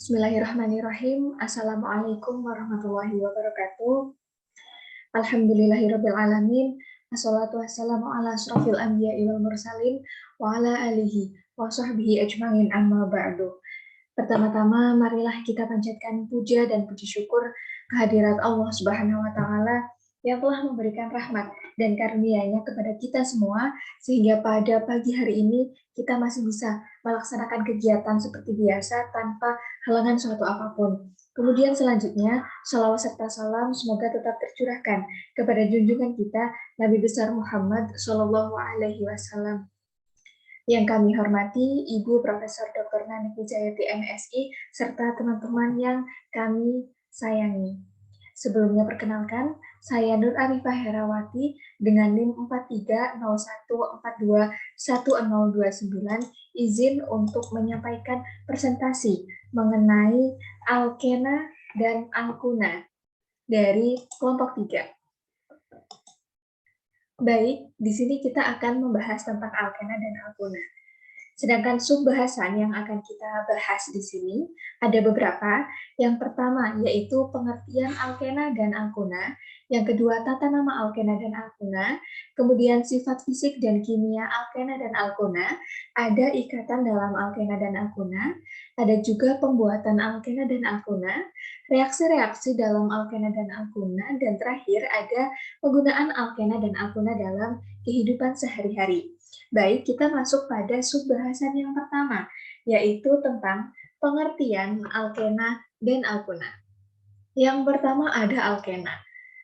Bismillahirrahmanirrahim. Assalamualaikum warahmatullahi wabarakatuh. Alhamdulillahirabbil alamin. Wassalatu wassalamu ala asrofil anbiya'i wal mursalin wa ala alihi wa sahbihi ajmain amma ba'du. Pertama-tama marilah kita panjatkan puja dan puji syukur kehadirat Allah Subhanahu wa taala yang telah memberikan rahmat dan karunia-Nya kepada kita semua sehingga pada pagi hari ini kita masih bisa melaksanakan kegiatan seperti biasa tanpa halangan suatu apapun. Kemudian selanjutnya, salawat serta salam semoga tetap tercurahkan kepada junjungan kita Nabi besar Muhammad Shallallahu Alaihi Wasallam. Yang kami hormati Ibu Profesor Dr. Nanik Wijayati MSI serta teman-teman yang kami sayangi. Sebelumnya perkenalkan, saya Nur Arifah Herawati dengan NIM 4301421029 izin untuk menyampaikan presentasi mengenai alkena dan alkuna dari kelompok 3. Baik, di sini kita akan membahas tentang alkena dan alkuna. Sedangkan sub-bahasan yang akan kita bahas di sini ada beberapa. Yang pertama yaitu pengertian alkena dan alkuna, yang kedua tata nama alkena dan alkuna, kemudian sifat fisik dan kimia alkena dan alkuna, ada ikatan dalam alkena dan alkuna, ada juga pembuatan alkena dan alkuna, reaksi-reaksi dalam alkena dan alkuna, dan terakhir ada penggunaan alkena dan alkuna dalam kehidupan sehari-hari. Baik, kita masuk pada sub-bahasan yang pertama, yaitu tentang pengertian alkena dan alkuna. Yang pertama ada alkena.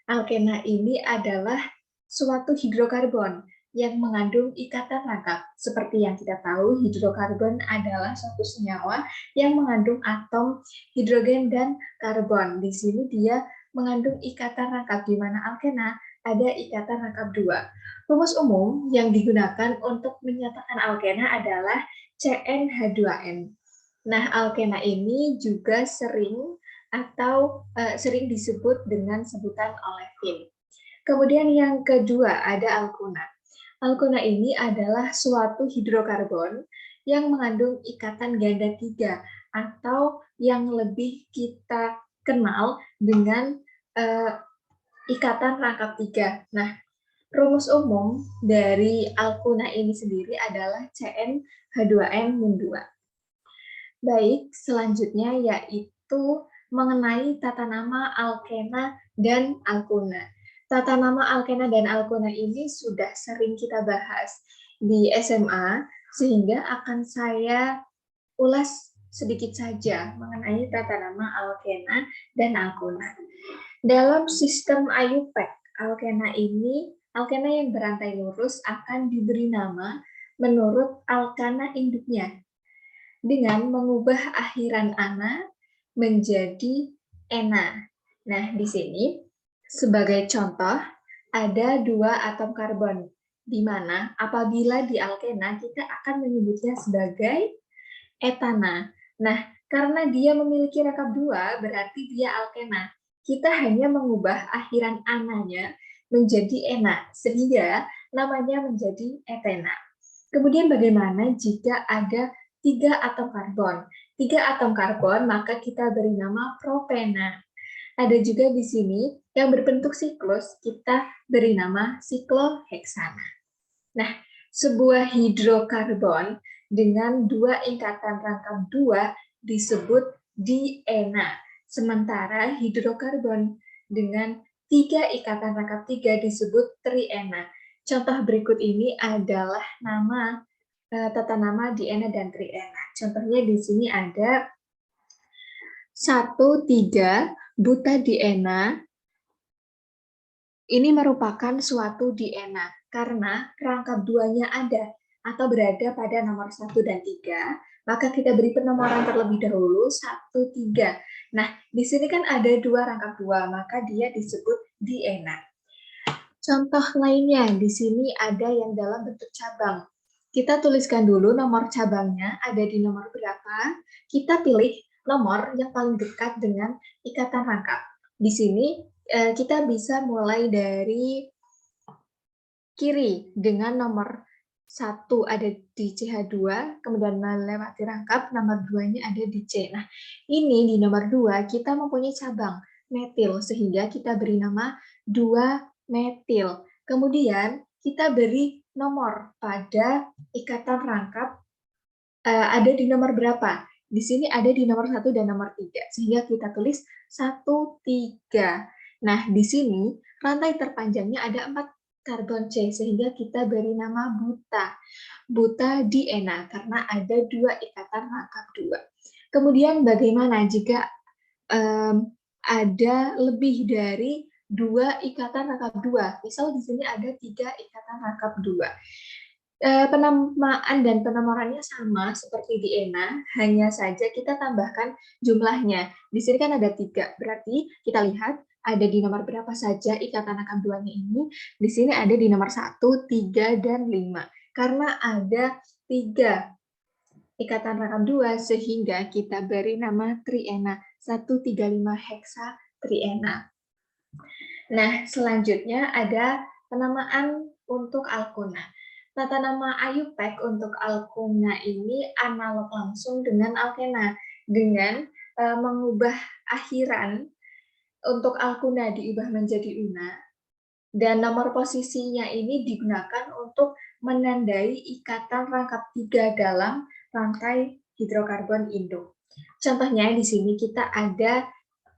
Alkena ini adalah suatu hidrokarbon yang mengandung ikatan rangkap. Seperti yang kita tahu, hidrokarbon adalah suatu senyawa yang mengandung atom hidrogen dan karbon. Di sini dia mengandung ikatan rangkap, di mana alkena ada ikatan rangkap 2. Rumus umum yang digunakan untuk menyatakan alkena adalah CnH2n. Nah, alkena ini juga sering disebut dengan sebutan olefin. Kemudian yang kedua ada alkuna. Alkuna ini adalah suatu hidrokarbon yang mengandung ikatan ganda 3 atau yang lebih kita kenal dengan ikatan rangkap 3. Nah, rumus umum dari alkuna ini sendiri adalah CnH2n-2. Baik, selanjutnya yaitu mengenai tata nama alkena dan alkuna. Tata nama alkena dan alkuna ini sudah sering kita bahas di SMA, sehingga akan saya ulas sedikit saja mengenai tata nama alkena dan alkuna. Dalam sistem IUPAC, alkena yang berantai lurus akan diberi nama menurut alkana induknya dengan mengubah akhiran ana menjadi ena. Nah, di sini sebagai contoh ada 2 atom karbon, di mana apabila di alkena kita akan menyebutnya sebagai etana. Nah, karena dia memiliki rangkap 2 berarti dia alkena. Kita hanya mengubah akhiran ananya menjadi ena, sehingga namanya menjadi etena. Kemudian bagaimana jika ada 3 atom karbon? 3 atom karbon, maka kita beri nama propena. Ada juga di sini yang berbentuk siklus, kita beri nama sikloheksana. Nah, sebuah hidrokarbon dengan 2 ikatan rangkap 2 disebut diena. Sementara hidrokarbon dengan 3 ikatan rangkap 3 disebut triena. Contoh berikut ini adalah tata nama diena dan triena. Contohnya di sini ada 1,3 butadiena. Ini merupakan suatu diena karena rangkap 2-nya ada atau berada pada nomor 1 dan 3, maka kita beri penomoran terlebih dahulu 1,3. Nah, di sini kan ada 2 rangkap 2, maka dia disebut diena. Contoh lainnya, di sini ada yang dalam bentuk cabang. Kita tuliskan dulu nomor cabangnya, ada di nomor berapa. Kita pilih nomor yang paling dekat dengan ikatan rangkap. Di sini kita bisa mulai dari kiri dengan nomor 1 ada di CH2, kemudian melewati rangkap, nomor 2-nya ada di C. Nah, ini di nomor 2 kita mempunyai cabang metil, sehingga kita beri nama 2-metil. Kemudian kita beri nomor pada ikatan rangkap ada di nomor berapa? Di sini ada di nomor 1 dan nomor 3, sehingga kita tulis 1, 3. Nah, di sini rantai terpanjangnya ada 4 karbon C, sehingga kita beri nama buta. Buta diena, karena ada 2 ikatan rangkap 2. Kemudian bagaimana jika ada lebih dari 2 ikatan rangkap 2? Misal di sini ada 3 ikatan rangkap 2. Penamaan dan penomorannya sama seperti di ENA, hanya saja kita tambahkan jumlahnya. Di sini kan ada 3, berarti kita lihat ada di nomor berapa saja ikatan rangkap 2-nya ini. Di sini ada di nomor 1, 3, dan 5. Karena ada 3 ikatan rangkap 2, sehingga kita beri nama triena, 135 heksatriena. Nah, selanjutnya ada penamaan untuk alkuna. Tata nama IUPAC untuk alkuna ini analog langsung dengan alkena, dengan mengubah akhiran untuk alkuna diubah menjadi una, dan nomor posisinya ini digunakan untuk menandai ikatan rangkap 3 dalam rantai hidrokarbon induk. Contohnya di sini kita ada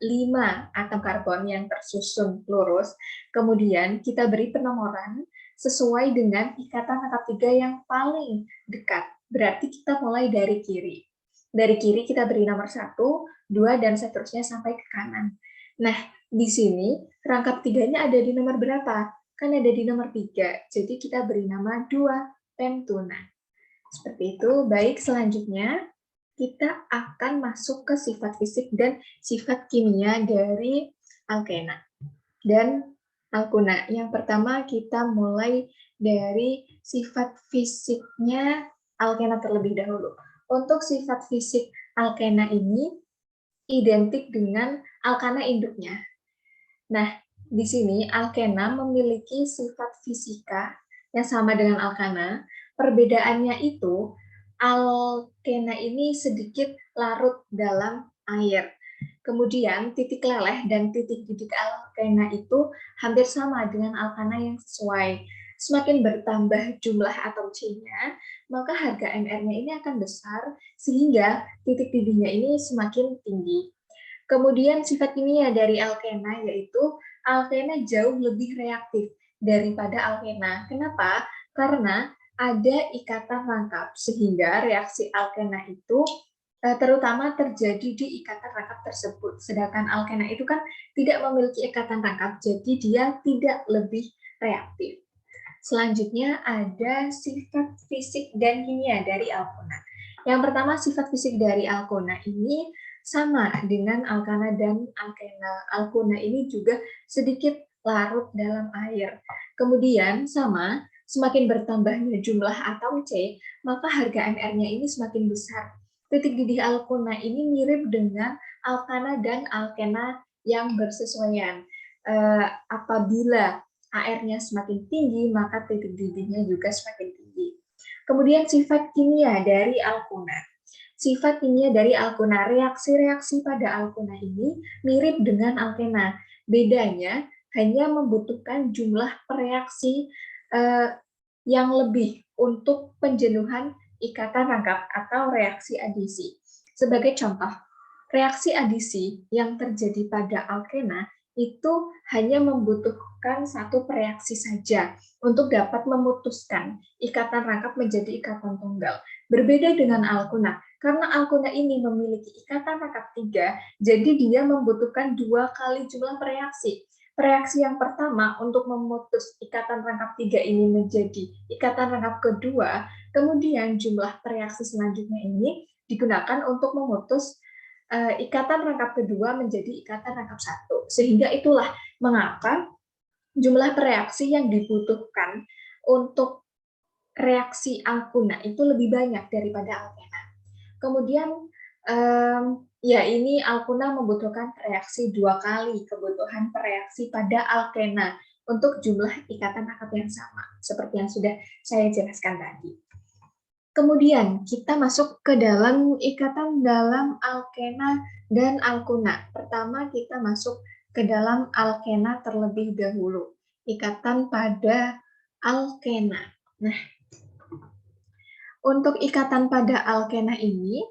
5 atom karbon yang tersusun lurus, kemudian kita beri penomoran sesuai dengan ikatan rangkap 3 yang paling dekat. Berarti kita mulai dari kiri. Dari kiri kita beri nomor 1, 2, dan seterusnya sampai ke kanan. Nah, di sini rangkap 3-nya ada di nomor berapa? Kan ada di nomor 3, jadi kita beri nama 2 pentuna. Seperti itu. Baik, selanjutnya kita akan masuk ke sifat fisik dan sifat kimia dari alkena dan alkuna. Yang pertama kita mulai dari sifat fisiknya alkena terlebih dahulu. Untuk sifat fisik alkena ini identik dengan alkana induknya. Nah, di sini alkena memiliki sifat fisika yang sama dengan alkana. Perbedaannya itu, alkena ini sedikit larut dalam air. Kemudian titik leleh dan titik didih alkena itu hampir sama dengan alkana yang sesuai. Semakin bertambah jumlah atom C-nya, maka harga NR-nya ini akan besar, sehingga titik didihnya ini semakin tinggi. Kemudian sifat kimia dari alkena yaitu alkena jauh lebih reaktif daripada alkena. Kenapa? Karena ada ikatan rangkap, sehingga reaksi alkena itu terutama terjadi di ikatan rangkap tersebut. Sedangkan alkena itu kan tidak memiliki ikatan rangkap, jadi dia tidak lebih reaktif. Selanjutnya ada sifat fisik dan kimia dari alkana. Yang pertama, sifat fisik dari alkana ini sama dengan alkana dan alkena. Alkana ini juga sedikit larut dalam air. Kemudian sama, semakin bertambahnya jumlah atom C, maka harga NR-nya ini semakin besar. Titik didih alkana ini mirip dengan alkana dan alkena yang bersesuaian. Apabila AR-nya semakin tinggi, maka titik didihnya juga semakin tinggi. Kemudian sifat kimia dari alkana. Sifat kimia dari alkana, reaksi-reaksi pada alkana ini mirip dengan alkena. Bedanya hanya membutuhkan jumlah reaksi yang lebih untuk penjenuhan ikatan rangkap atau reaksi adisi. Sebagai contoh, reaksi adisi yang terjadi pada alkena itu hanya membutuhkan satu reaksi saja untuk dapat memutuskan ikatan rangkap menjadi ikatan tunggal. Berbeda dengan alkana, karena alkana ini memiliki ikatan rangkap 3, jadi dia membutuhkan 2 kali jumlah reaksi. Reaksi yang pertama untuk memutus ikatan rangkap 3 ini menjadi ikatan rangkap kedua, kemudian jumlah reaksi selanjutnya ini digunakan untuk memutus ikatan rangkap kedua menjadi ikatan rangkap 1. Sehingga itulah mengapa jumlah reaksi yang dibutuhkan untuk reaksi alkana itu lebih banyak daripada alkena. Kemudian ya ini alkana membutuhkan reaksi 2 kali kebutuhan reaksi pada alkena untuk jumlah ikatan rangkap yang sama, seperti yang sudah saya jelaskan tadi. Kemudian kita masuk ke dalam ikatan dalam alkena dan alkuna. Pertama kita masuk ke dalam alkena terlebih dahulu. Ikatan pada alkena. Nah, untuk ikatan pada alkena ini,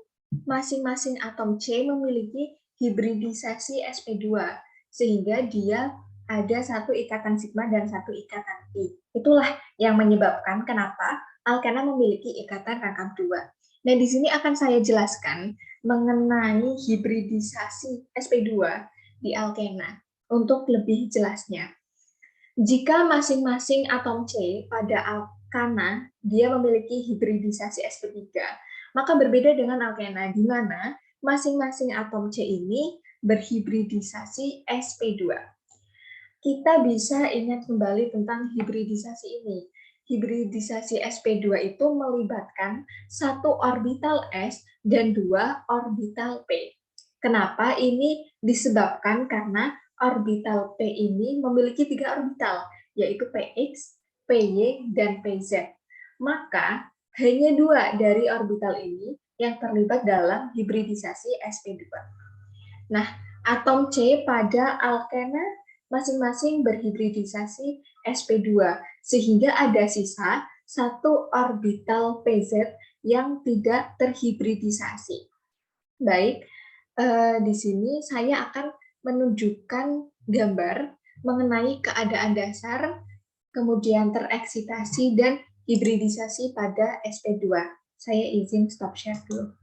masing-masing atom C memiliki hibridisasi sp2, sehingga dia ada satu ikatan sigma dan satu ikatan pi. Itulah yang menyebabkan kenapa alkena memiliki ikatan rangkap 2. Nah, di sini akan saya jelaskan mengenai hibridisasi sp2 di alkena untuk lebih jelasnya. Jika masing-masing atom C pada alkana dia memiliki hibridisasi sp3, maka berbeda dengan alkena di mana masing-masing atom C ini berhibridisasi sp2. Kita bisa ingat kembali tentang hibridisasi ini. Hibridisasi sp2 itu melibatkan satu orbital s dan dua orbital p. Kenapa? Ini disebabkan karena orbital p ini memiliki 3 orbital, yaitu px, py, dan pz. Maka hanya 2 dari orbital ini yang terlibat dalam hibridisasi sp2. Nah, atom C pada alkena masing-masing berhibridisasi sp2, sehingga ada sisa satu orbital pz yang tidak terhibridisasi. Baik, di sini saya akan menunjukkan gambar mengenai keadaan dasar, kemudian tereksitasi dan hibridisasi pada sp2. Saya izin stop share dulu.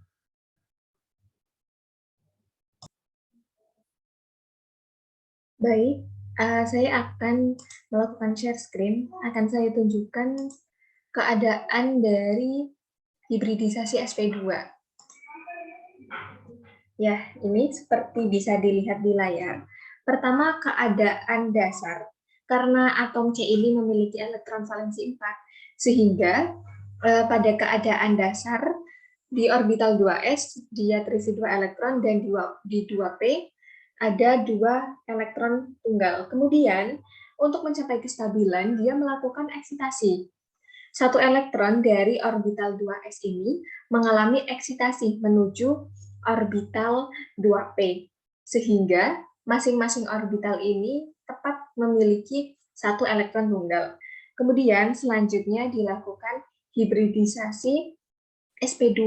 Baik, saya akan melakukan share screen. Akan saya tunjukkan keadaan dari hibridisasi sp2. Ya, ini seperti bisa dilihat di layar. Pertama, keadaan dasar. Karena atom C ini memiliki elektron valensi 4, sehingga pada keadaan dasar di orbital 2s dia terisi 2 elektron dan di 2p ada 2 elektron tunggal. Kemudian untuk mencapai kestabilan dia melakukan eksitasi. Satu elektron dari orbital 2s ini mengalami eksitasi menuju orbital 2p, sehingga masing-masing orbital ini tepat memiliki satu elektron tunggal. Kemudian selanjutnya dilakukan hibridisasi sp2,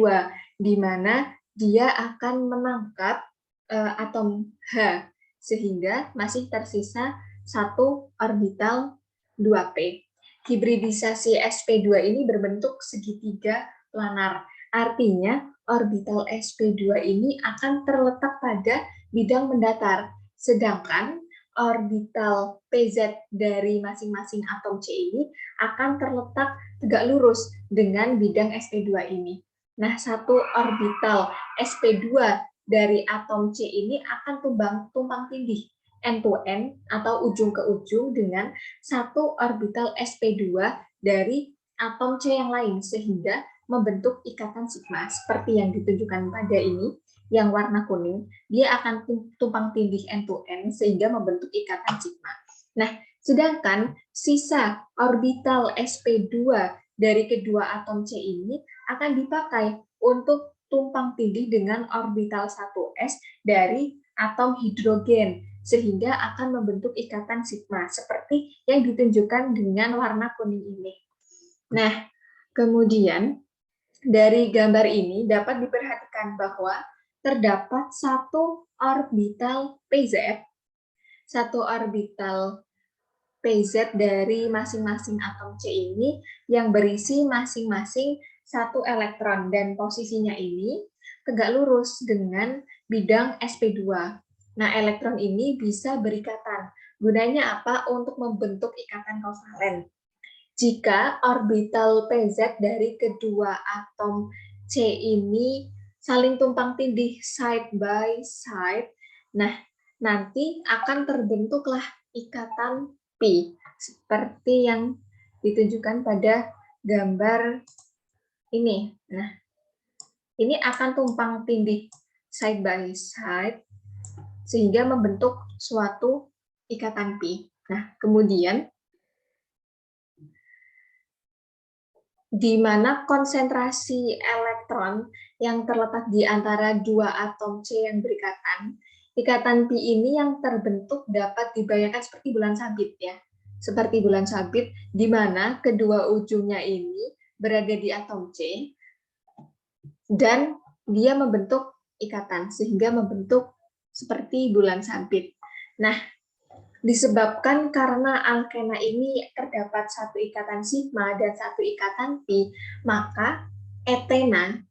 di mana dia akan menangkap atom H, sehingga masih tersisa satu orbital 2p. Hibridisasi sp2 ini berbentuk segitiga planar. Artinya, orbital sp2 ini akan terletak pada bidang mendatar, sedangkan orbital pz dari masing-masing atom C ini akan terletak tegak lurus dengan bidang sp2 ini. Nah, satu orbital sp2 dari atom C ini akan tumpang tindih end to end atau ujung ke ujung dengan satu orbital sp2 dari atom C yang lain, sehingga membentuk ikatan sigma seperti yang ditunjukkan pada ini yang warna kuning. Dia akan tumpang tindih end to end sehingga membentuk ikatan sigma. Nah, sedangkan sisa orbital sp2 dari kedua atom C ini akan dipakai untuk tumpang tindih dengan orbital 1s dari atom hidrogen, sehingga akan membentuk ikatan sigma seperti yang ditunjukkan dengan warna kuning ini. Nah, kemudian dari gambar ini dapat diperhatikan bahwa terdapat satu orbital PZ dari masing-masing atom C ini yang berisi masing-masing satu elektron, dan posisinya ini tegak lurus dengan bidang sp2. Nah, elektron ini bisa berikatan. Gunanya apa? Untuk membentuk ikatan kovalen. Jika orbital PZ dari kedua atom C ini saling tumpang tindih side by side, nah nanti akan terbentuklah ikatan pi seperti yang ditunjukkan pada gambar ini. Nah, ini akan tumpang tindih side by side sehingga membentuk suatu ikatan pi. Nah, kemudian di mana konsentrasi elektron yang terletak di antara dua atom C yang berikatan. Ikatan pi ini yang terbentuk dapat dibayangkan seperti bulan sabit ya. Seperti bulan sabit di mana kedua ujungnya ini berada di atom C dan dia membentuk ikatan sehingga membentuk seperti bulan sabit. Nah, disebabkan karena alkena ini terdapat satu ikatan sigma dan satu ikatan pi, maka etena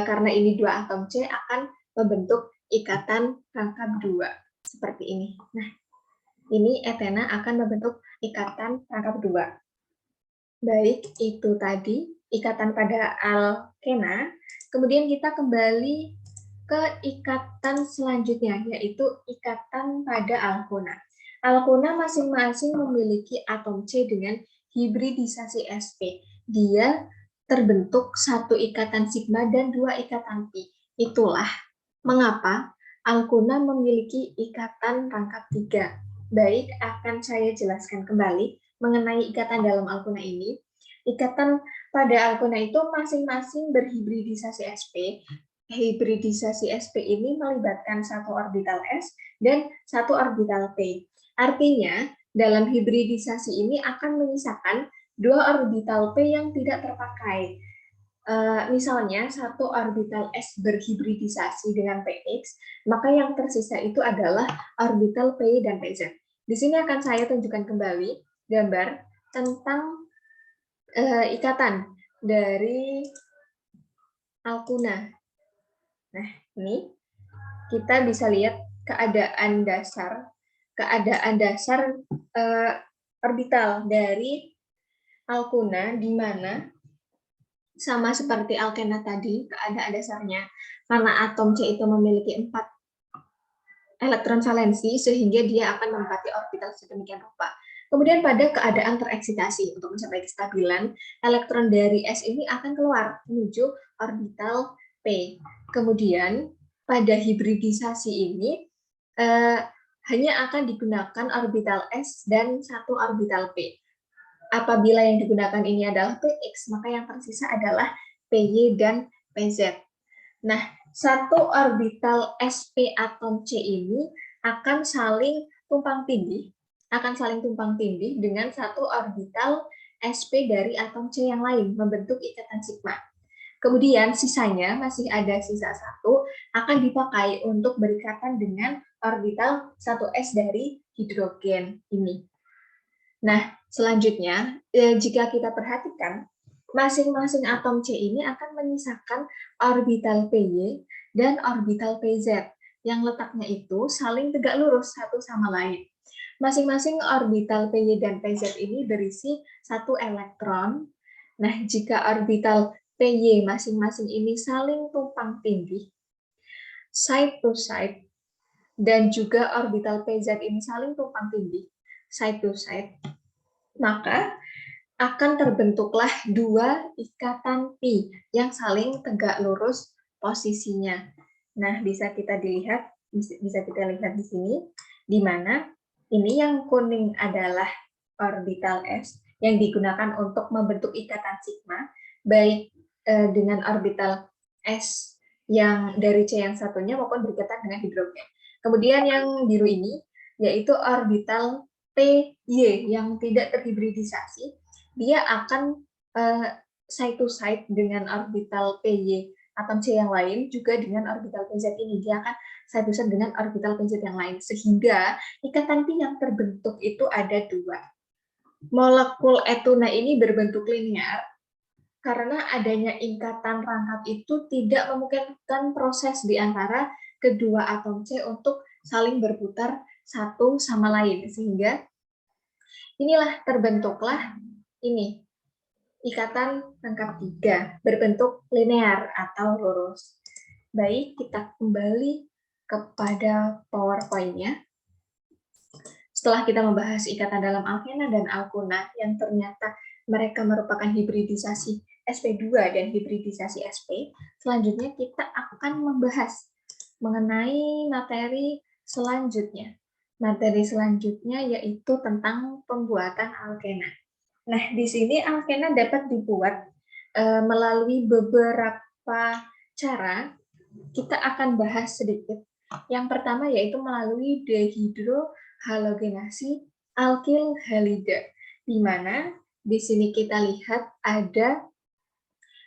karena ini dua atom C akan membentuk ikatan rangkap dua seperti ini. Nah, ini etena akan membentuk ikatan rangkap dua. Baik, itu tadi ikatan pada alkena. Kemudian kita kembali ke ikatan selanjutnya, yaitu ikatan pada alkona. Alkona masing-masing memiliki atom C dengan hibridisasi sp. Dia terbentuk satu ikatan sigma dan dua ikatan pi. Itulah mengapa alkona memiliki ikatan rangkap 3. Baik, akan saya jelaskan kembali mengenai ikatan dalam alkona ini. Ikatan pada alkona itu masing-masing berhibridisasi sp. Hibridisasi sp ini melibatkan satu orbital s dan satu orbital p. Artinya, dalam hibridisasi ini akan menyisakan dua orbital p yang tidak terpakai. Misalnya satu orbital s berhibridisasi dengan px, maka yang tersisa itu adalah orbital p dan pz. Di sini akan saya tunjukkan kembali gambar tentang ikatan dari alkuna. Nah, ini kita bisa lihat keadaan dasar orbital dari alkuna, di mana sama seperti alkena tadi, keadaan dasarnya karena atom C itu memiliki 4 elektron valensi sehingga dia akan menempati orbital sedemikian rupa. Kemudian pada keadaan tereksitasi untuk mencapai kestabilan, elektron dari S ini akan keluar menuju orbital P. Kemudian pada hibridisasi ini hanya akan digunakan orbital S dan satu orbital P. Apabila yang digunakan ini adalah Px, maka yang tersisa adalah Py dan Pz. Nah, satu orbital sp atom C ini akan saling tumpang tindih, dengan satu orbital sp dari atom C yang lain, membentuk ikatan sigma. Kemudian sisanya masih ada sisa satu akan dipakai untuk berikatan dengan orbital 1s dari hidrogen ini. Nah, selanjutnya, jika kita perhatikan, masing-masing atom C ini akan menyisakan orbital Py dan orbital Pz, yang letaknya itu saling tegak lurus satu sama lain. Masing-masing orbital Py dan Pz ini berisi satu elektron. Nah, jika orbital Py masing-masing ini saling tumpang tindih, side to side, dan juga orbital Pz ini saling tumpang tindih, side to side, maka akan terbentuklah dua ikatan pi yang saling tegak lurus posisinya. Nah, bisa kita lihat di sini, di mana ini yang kuning adalah orbital s yang digunakan untuk membentuk ikatan sigma, baik dengan orbital s yang dari C yang satunya maupun berikatan dengan hidrogen. Kemudian yang biru ini yaitu orbital Py yang tidak terhibridisasi, dia akan side to side dengan orbital Py atom C yang lain, juga dengan orbital Pz ini dia akan side to side dengan orbital Pz yang lain, sehingga ikatan pi yang terbentuk itu ada dua. Molekul etuna ini berbentuk linear karena adanya ikatan rangkap itu tidak memungkinkan proses di antara kedua atom C untuk saling berputar satu sama lain, sehingga inilah terbentuklah ini ikatan rangkap 3 berbentuk linear atau lurus. Baik, kita kembali kepada PowerPoint-nya. Setelah kita membahas ikatan dalam alkena dan alkona yang ternyata mereka merupakan hibridisasi sp2 dan hibridisasi sp, selanjutnya kita akan membahas mengenai materi selanjutnya. Materi selanjutnya yaitu tentang pembuatan alkena. Nah, di sini alkena dapat dibuat melalui beberapa cara. Kita akan bahas sedikit. Yang pertama yaitu melalui dehidrohalogenasi alkil halida, di mana di sini kita lihat ada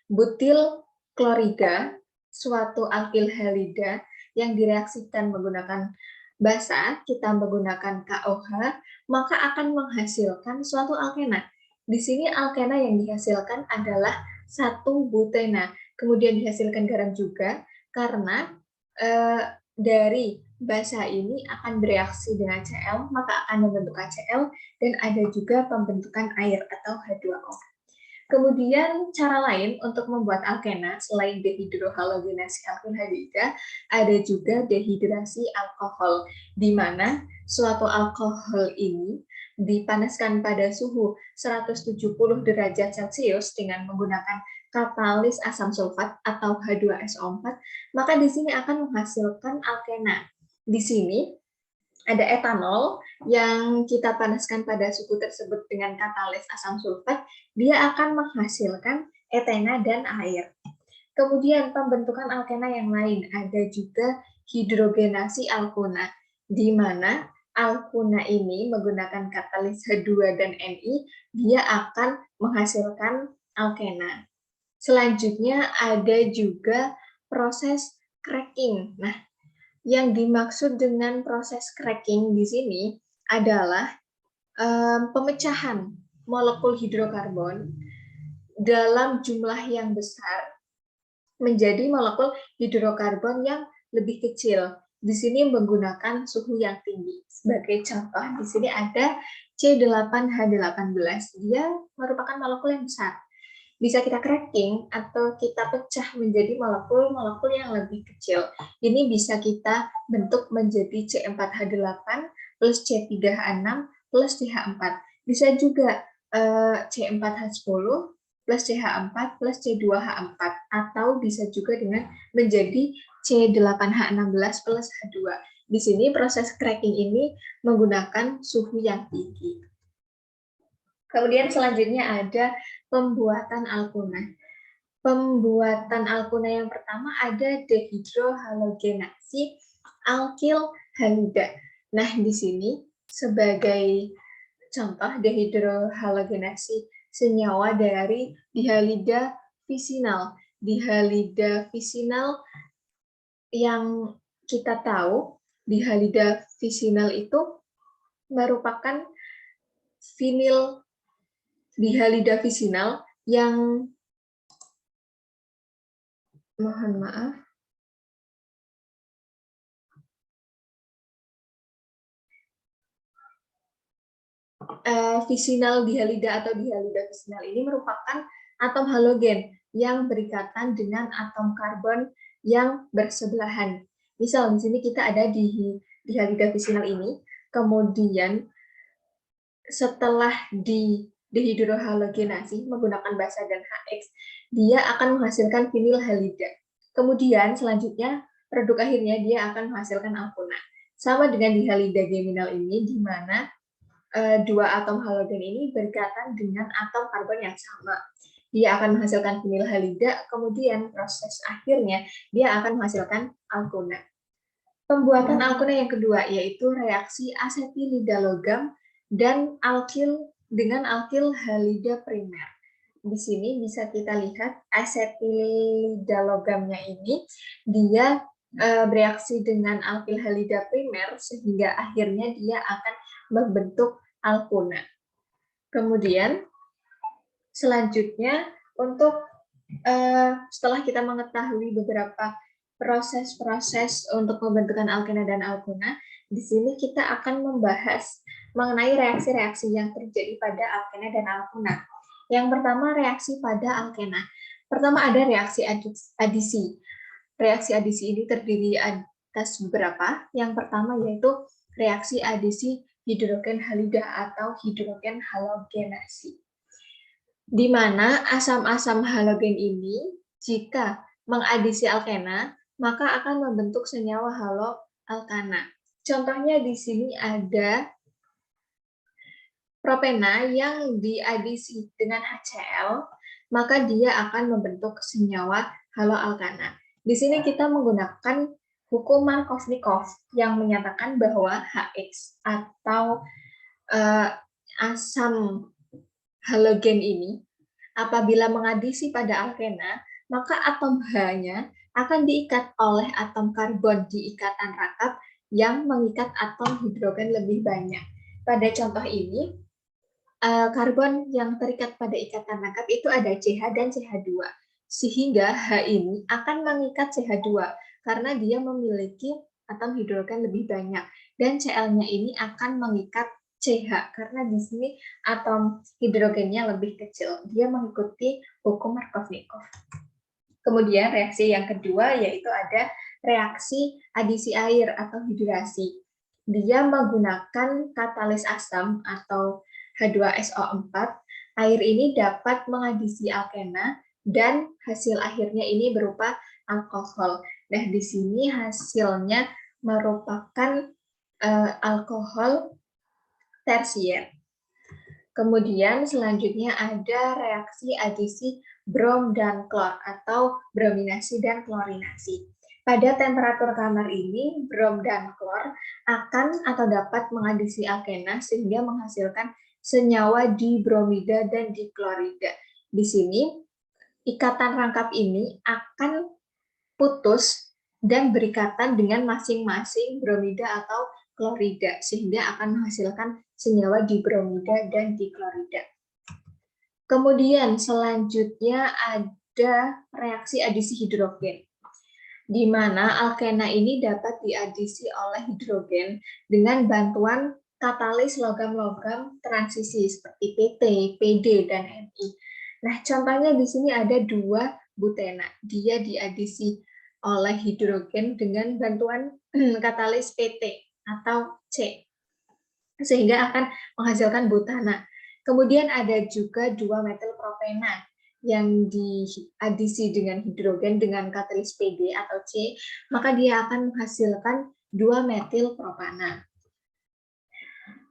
butil klorida, suatu alkil halida yang direaksikan menggunakan basa, kita menggunakan KOH, maka akan menghasilkan suatu alkena. Di sini alkena yang dihasilkan adalah 1 butena, kemudian dihasilkan garam juga, karena dari basa ini akan bereaksi dengan Cl, maka akan membentuk HCl, dan ada juga pembentukan air atau H2O. Kemudian cara lain untuk membuat alkena selain dehidrohalogenasi alkil halida, ada juga dehidrasi alkohol, di mana suatu alkohol ini dipanaskan pada suhu 170 derajat Celcius dengan menggunakan katalis asam sulfat atau H2SO4, maka di sini akan menghasilkan alkena. Di sini ada etanol yang kita panaskan pada suhu tersebut dengan katalis asam sulfat, dia akan menghasilkan etena dan air. Kemudian pembentukan alkena yang lain ada juga hidrogenasi alkuna, di mana alkuna ini menggunakan katalis H2 dan Ni, dia akan menghasilkan alkena. Selanjutnya ada juga proses cracking. Nah, yang dimaksud dengan proses cracking di sini adalah pemecahan molekul hidrokarbon dalam jumlah yang besar menjadi molekul hidrokarbon yang lebih kecil. Di sini menggunakan suhu yang tinggi. Sebagai contoh, di sini ada C8H18. Dia merupakan molekul yang besar. Bisa kita cracking atau kita pecah menjadi molekul-molekul yang lebih kecil. Ini bisa kita bentuk menjadi C4H8 plus C3H6 plus CH4. Bisa juga C4H10 plus CH4 plus C2H4, atau bisa juga dengan menjadi C8H16 plus H2. Di sini proses cracking ini menggunakan suhu yang tinggi. Kemudian selanjutnya ada pembuatan alkuna. Pembuatan alkuna yang pertama ada dehidrohalogenasi alkil halida. Nah, di sini sebagai contoh dehidrohalogenasi senyawa dari dihalida visinal. Dihalida visinal yang kita tahu, dihalida visinal itu merupakan vinil dihalida visinal yang visinal dihalida atau dihalida visinal ini merupakan atom halogen yang berikatan dengan atom karbon yang bersebelahan. Misal di sini kita ada di dihalida visinal ini, kemudian setelah dehidrohalogenasi menggunakan basa dan HX, dia akan menghasilkan vinil halida. Kemudian selanjutnya produk akhirnya dia akan menghasilkan alkuna. Sama dengan dihalida geminal ini, di mana dua atom halogen ini berikatan dengan atom karbon yang sama. Dia akan menghasilkan vinil halida, kemudian proses akhirnya dia akan menghasilkan alkuna. Pembuatan alkuna yang kedua yaitu reaksi asetilida logam dan alkil dengan alkil halida primer. Di sini bisa kita lihat asetilida logamnya ini dia bereaksi dengan alkil halida primer sehingga akhirnya dia akan membentuk alkuna. Kemudian selanjutnya untuk setelah kita mengetahui beberapa proses-proses untuk pembentukan alkena dan alkuna, di sini kita akan membahas mengenai reaksi-reaksi yang terjadi pada alkena dan alkuna. Yang pertama, reaksi pada alkena. Pertama ada reaksi adisi. Reaksi adisi ini terdiri atas beberapa. Yang pertama yaitu reaksi adisi hidrogen halida atau hidrogen halogenasi, di mana asam-asam halogen ini jika mengadisi alkena maka akan membentuk senyawa haloalkana. Contohnya di sini ada propena yang diadisi dengan HCl, maka dia akan membentuk senyawa haloalkana. Di sini kita menggunakan hukum Markovnikov yang menyatakan bahwa HX atau asam halogen ini apabila mengadisi pada alkena, maka atom H-nya akan diikat oleh atom karbon di ikatan rangkap yang mengikat atom hidrogen lebih banyak. Pada contoh ini, karbon yang terikat pada ikatan rangkap itu ada CH dan CH2. Sehingga H ini akan mengikat CH2 karena dia memiliki atom hidrogen lebih banyak. Dan Cl-nya ini akan mengikat CH karena di sini atom hidrogennya lebih kecil. Dia mengikuti hukum Markovnikov. Kemudian reaksi yang kedua yaitu ada reaksi adisi air atau hidrasi. Dia menggunakan katalis asam atau H2SO4. Air ini dapat mengadisi alkena dan hasil akhirnya ini berupa alkohol. Nah, di sini hasilnya merupakan alkohol tersier. Kemudian selanjutnya ada reaksi adisi brom dan klor atau brominasi dan klorinasi. Pada temperatur kamar ini, brom dan klor akan atau dapat mengadisi alkena sehingga menghasilkan senyawa dibromida dan diklorida. Di sini, ikatan rangkap ini akan putus dan berikatan dengan masing-masing bromida atau klorida, sehingga akan menghasilkan senyawa dibromida dan diklorida. Kemudian selanjutnya ada reaksi adisi hidrogen, di mana alkena ini dapat diadisi oleh hidrogen dengan bantuan katalis logam-logam transisi seperti PT, PD, dan Mi. Nah, contohnya di sini ada 2 butena. Dia diadisi oleh hidrogen dengan bantuan katalis PT atau C, sehingga akan menghasilkan butana. Kemudian ada juga 2 metilpropena yang diadisi dengan hidrogen dengan katalis PD atau C, maka dia akan menghasilkan 2 metilpropana.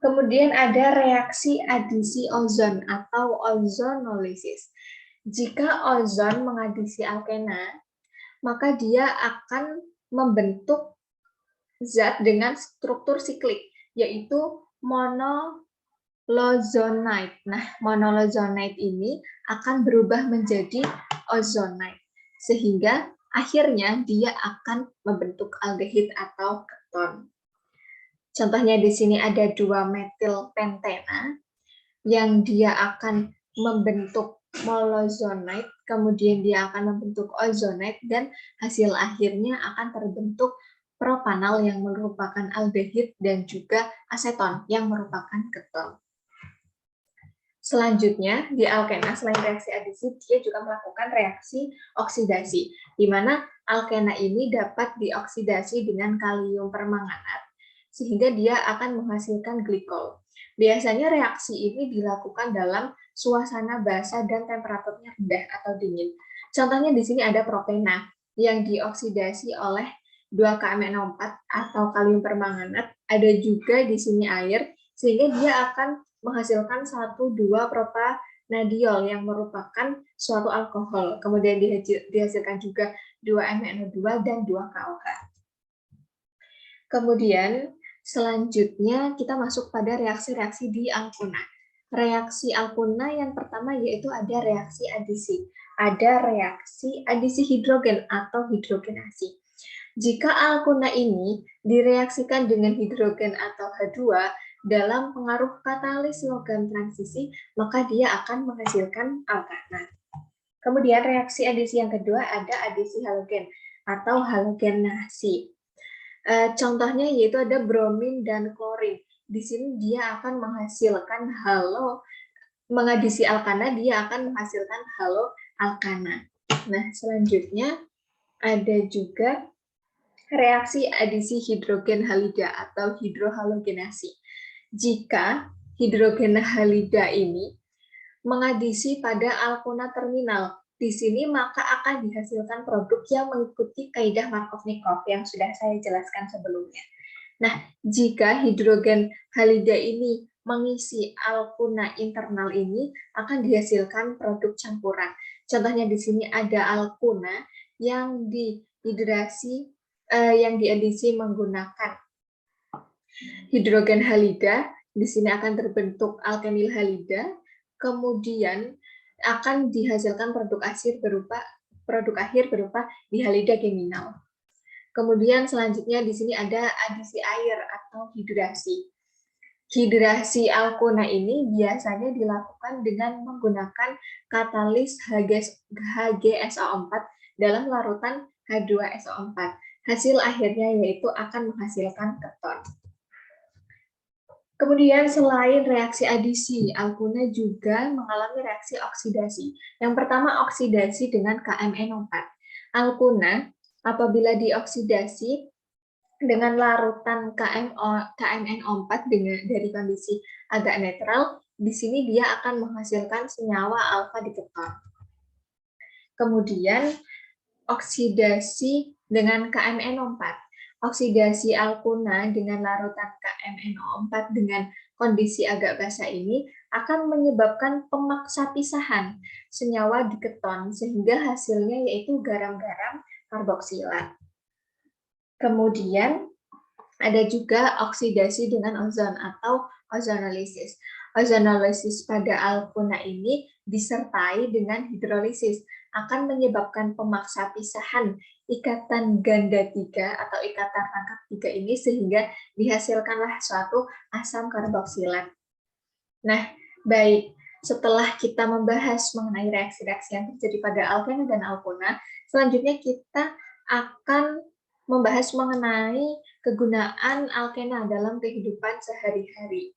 Kemudian ada reaksi adisi ozon atau ozonolisis. Jika ozon mengadisi alkena, maka dia akan membentuk zat dengan struktur siklik, yaitu monolozonide. Nah, monolozonide ini akan berubah menjadi ozonide, sehingga akhirnya dia akan membentuk aldehid atau keton. Contohnya di sini ada 2 metilpentena yang dia akan membentuk molozonide, kemudian dia akan membentuk ozonide, dan hasil akhirnya akan terbentuk propanal yang merupakan aldehid dan juga aseton yang merupakan keton. Selanjutnya, di alkena selain reaksi adisi, dia juga melakukan reaksi oksidasi, di mana alkena ini dapat dioksidasi dengan kalium permanganat, sehingga dia akan menghasilkan glikol. Biasanya reaksi ini dilakukan dalam suasana basah dan temperaturnya rendah atau dingin. Contohnya di sini ada propena yang dioksidasi oleh 2KMnO4 atau kalium permanganat. Ada juga di sini air, sehingga dia akan menghasilkan 1,2-propanadiol yang merupakan suatu alkohol. Kemudian dihasilkan juga 2MnO2 dan 2KOH. Kemudian selanjutnya kita masuk pada reaksi-reaksi di alkuna. Reaksi alkuna yang pertama yaitu ada reaksi adisi. Ada reaksi adisi hidrogen atau hidrogenasi. Jika alkuna ini direaksikan dengan hidrogen atau H2 dalam pengaruh katalis logam transisi, maka dia akan menghasilkan alkana. Kemudian reaksi adisi yang kedua ada adisi halogen atau halogenasi. Contohnya yaitu ada bromin dan klorin. Di sini dia akan menghasilkan mengadisi alkana, dia akan menghasilkan haloalkana. Nah, selanjutnya ada juga reaksi adisi hidrogen halida atau hidrohalogenasi. Jika hidrogen halida ini mengadisi pada alkuna terminal, di sini maka akan dihasilkan produk yang mengikuti kaidah Markovnikov yang sudah saya jelaskan sebelumnya. Nah, jika hidrogen halida ini mengisi alkuna internal ini akan dihasilkan produk campuran. Contohnya di sini ada alkuna yang dihidrasi yang diedisi menggunakan hidrogen halida. Di sini akan terbentuk alkenil halida, kemudian akan dihasilkan produk akhir berupa dihalida geminal. Kemudian selanjutnya di sini ada adisi air atau hidrasi. Hidrasi alkuna ini biasanya dilakukan dengan menggunakan katalis HgSO4 dalam larutan H2SO4. Hasil akhirnya yaitu akan menghasilkan keton. Kemudian selain reaksi adisi, alkuna juga mengalami reaksi oksidasi. Yang pertama oksidasi dengan KMNO4. Alkuna apabila dioksidasi dengan larutan KMNO4 dari kondisi agak netral, di sini dia akan menghasilkan senyawa alfa di keton. Kemudian oksidasi dengan KMNO4. Oksidasi alkuna dengan larutan KMNO4 dengan kondisi agak basa ini akan menyebabkan pemaksa pisahan senyawa di keton sehingga hasilnya yaitu garam-garam karboksilat. Kemudian ada juga oksidasi dengan ozon atau ozonolisis. Ozonolisis pada alkuna ini disertai dengan hidrolisis akan menyebabkan pemaksa pisahan ikatan ganda 3 atau ikatan rangkap 3 ini sehingga dihasilkanlah suatu asam karboksilat. Nah, baik, setelah kita membahas mengenai reaksi-reaksi yang terjadi pada alkena dan alkuna, selanjutnya kita akan membahas mengenai kegunaan alkena dalam kehidupan sehari-hari.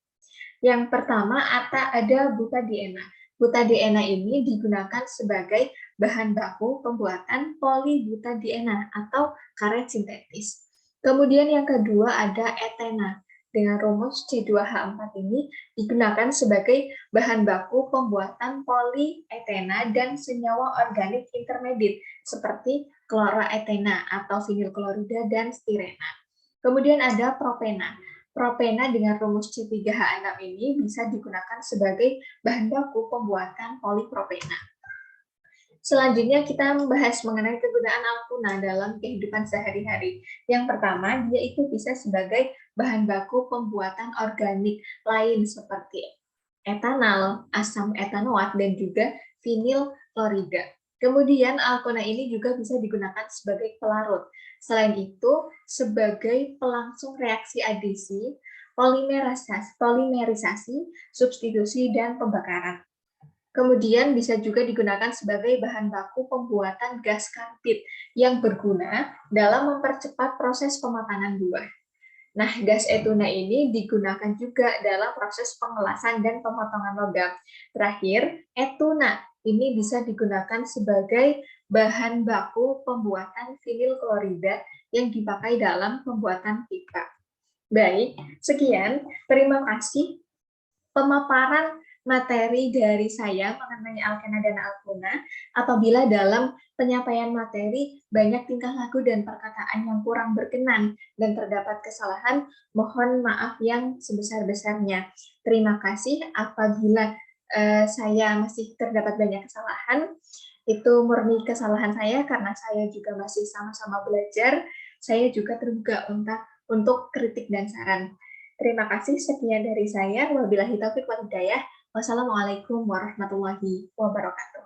Yang pertama ada butadiena. Butadiena ini digunakan sebagai bahan baku pembuatan polibutadiena atau karet sintetis. Kemudian yang kedua ada etena. Dengan rumus C2H4 ini digunakan sebagai bahan baku pembuatan polietena dan senyawa organik intermediate seperti kloroetena atau vinilklorida dan stirena. Kemudian ada propena. Propena dengan rumus C3H6 ini bisa digunakan sebagai bahan baku pembuatan polipropena. Selanjutnya kita membahas mengenai kegunaan alkuna dalam kehidupan sehari-hari. Yang pertama, dia itu bisa sebagai bahan baku pembuatan organik lain seperti etanol, asam etanoat, dan juga vinil klorida. Kemudian alkuna ini juga bisa digunakan sebagai pelarut. Selain itu, sebagai pelangsung reaksi adisi, polimerisasi, substitusi, dan pembakaran. Kemudian bisa juga digunakan sebagai bahan baku pembuatan gas karbit yang berguna dalam mempercepat proses pematangan buah. Nah, gas etuna ini digunakan juga dalam proses pengelasan dan pemotongan logam. Terakhir, etuna ini bisa digunakan sebagai bahan baku pembuatan vinil klorida yang dipakai dalam pembuatan pipa. Baik, sekian. Terima kasih pemaparan materi dari saya mengenai alkena dan alkuna. Apabila dalam penyampaian materi banyak tingkah laku dan perkataan yang kurang berkenan dan terdapat kesalahan, mohon maaf yang sebesar-besarnya. Terima kasih apabila saya masih terdapat banyak kesalahan. Itu murni kesalahan saya karena saya juga masih sama-sama belajar. Saya juga terbuka untuk kritik dan saran. Terima kasih, sekian dari saya. Wabillahi taufiq wal hidayah. Wassalamualaikum warahmatullahi wabarakatuh.